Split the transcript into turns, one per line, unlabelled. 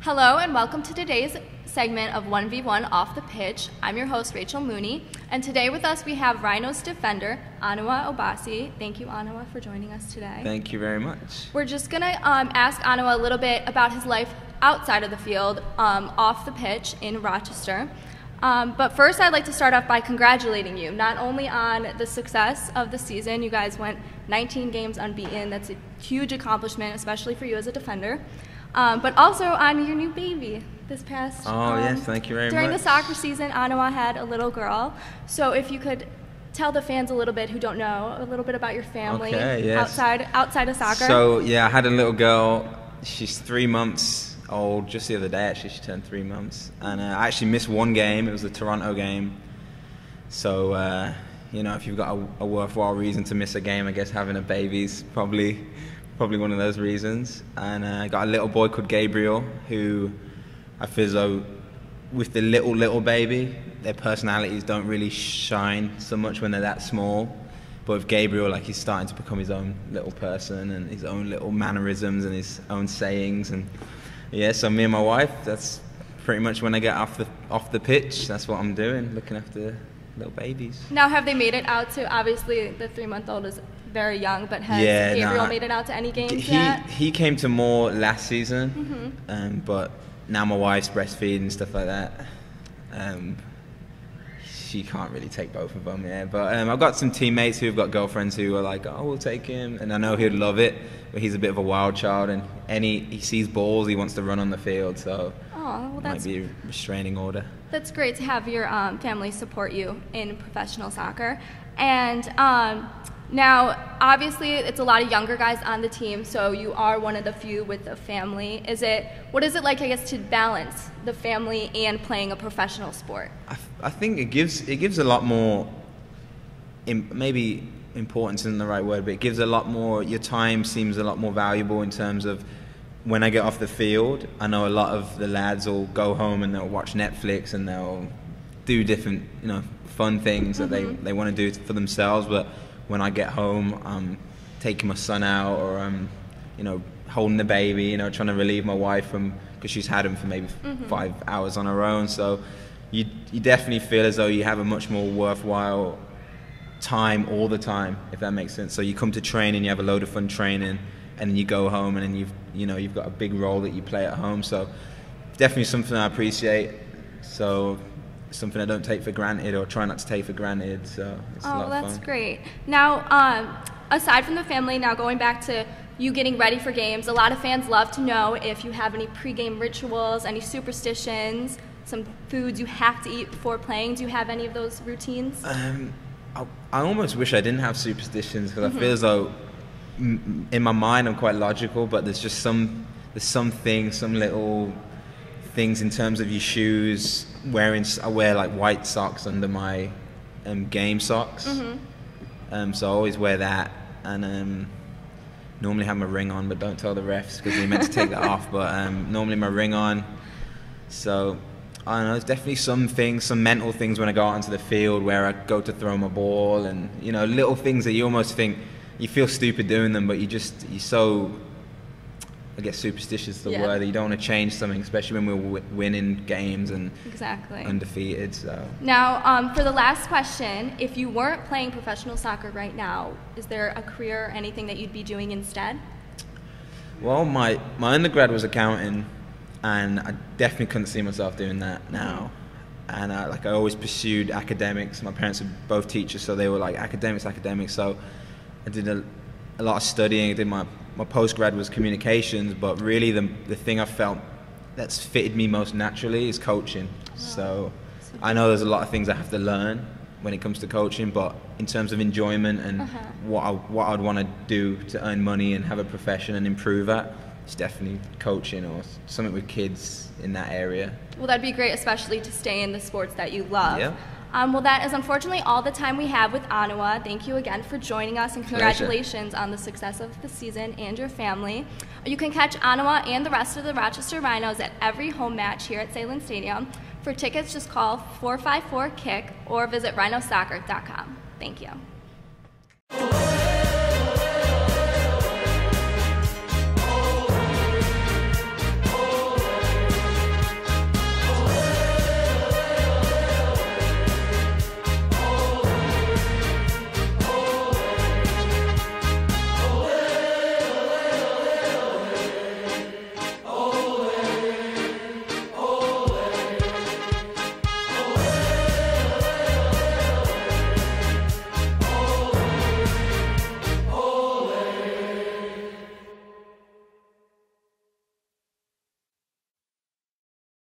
Hello and welcome to today's segment of 1v1 Off the Pitch. I'm your host, Rachel Mooney, and today with us we have Rhinos defender, Onua Obasi. Thank you, Onua, for joining us today.
Thank you very much.
We're just going to ask Onua a little bit about his life outside of the field, off the pitch in Rochester. But first I'd like to start off by congratulating you, not only on the success of the season. You guys went 19 games unbeaten. That's a huge accomplishment, especially for you as a defender. But also on your new baby this past
yes, thank you very much.
During the soccer season, Onua had a little girl. So if you could tell the fans a little bit who don't know, a little bit about your family outside of soccer.
So yeah, I had a little girl. She's 3 months old. Just the other day, actually, she turned 3 months. And I actually missed one game. It was the Toronto game. So, you know, if you've got a worthwhile reason to miss a game, I guess having a baby's probably one of those reasons. And I got a little boy called Gabriel, who I feel as though with the little baby, their personalities don't really shine so much when they're that small. But with Gabriel, like, he's starting to become his own little person and his own little mannerisms and his own sayings. And yeah, so me and my wife, that's pretty much when I get off the pitch, that's what I'm doing, looking after little babies.
Now, have they made it out to, obviously the 3-month-old is very young, but has Gabriel made it out to any games yet?
He came to more last season, but now my wife's breastfeeding and stuff like that. She can't really take both of them, yeah. But I've got some teammates who've got girlfriends who are like, oh, we'll take him. And I know he'd love it, but he's a bit of a wild child, and he sees balls, he wants to run on the field, so it might be a restraining order. That's
great to have your family support you in professional soccer. And now, obviously, it's a lot of younger guys on the team, so you are one of the few with a family. What is it like, I guess, to balance the family and playing a professional sport?
I think it gives a lot more, maybe importance isn't the right word, but it gives a lot more, your time seems a lot more valuable in terms of when I get off the field. I know a lot of the lads will go home and they'll watch Netflix and they'll do different, fun things that they want to do for themselves, but when I get home, I'm taking my son out, or I'm, holding the baby, trying to relieve my wife because she's had him for maybe 5 hours on her own. So you definitely feel as though you have a much more worthwhile time all the time, if that makes sense. So you come to training, you have a load of fun training, and then you go home, and then you've got a big role that you play at home. So definitely something I appreciate. So something I don't take for granted, or try not to take for granted, so it's a lot of fun. Oh, that's
great. Now, aside from the family, now going back to you getting ready for games, a lot of fans love to know if you have any pregame rituals, any superstitions, some foods you have to eat before playing. Do you have any of those routines?
I almost wish I didn't have superstitions, because I feel as though in my mind I'm quite logical, but there's just some little things in terms of your shoes. I wear like white socks under my game socks, so I always wear that, and normally have my ring on, but don't tell the refs because they're meant to take that off, but normally my ring on. So I don't know, there's definitely some mental things when I go out onto the field where I go to throw my ball, and little things that you almost think you feel stupid doing them, but you're so, I guess, superstitious is the word, that you don't want to change something, especially when we're winning games and undefeated. So
now, for the last question, if you weren't playing professional soccer right now, is there a career or anything that you'd be doing instead?
Well, my undergrad was accounting, and I definitely couldn't see myself doing that now. And I always pursued academics. My parents are both teachers, so they were like, academics. So I did a lot of studying. I did my postgrad was communications, but really the thing I felt that's fitted me most naturally is coaching. So I know there's a lot of things I have to learn when it comes to coaching, but in terms of enjoyment and what I'd want to do to earn money and have a profession and improve at, it's definitely coaching or something with kids in that area.
Well, that'd be great, especially to stay in the sports that you love.
Yeah.
Well, that is unfortunately all the time we have with Onua. Thank you again for joining us, and congratulations on the success of the season and your family. You can catch Onua and the rest of the Rochester Rhinos at every home match here at Salem Stadium. For tickets, just call 454-KICK or visit rhinosoccer.com. Thank you.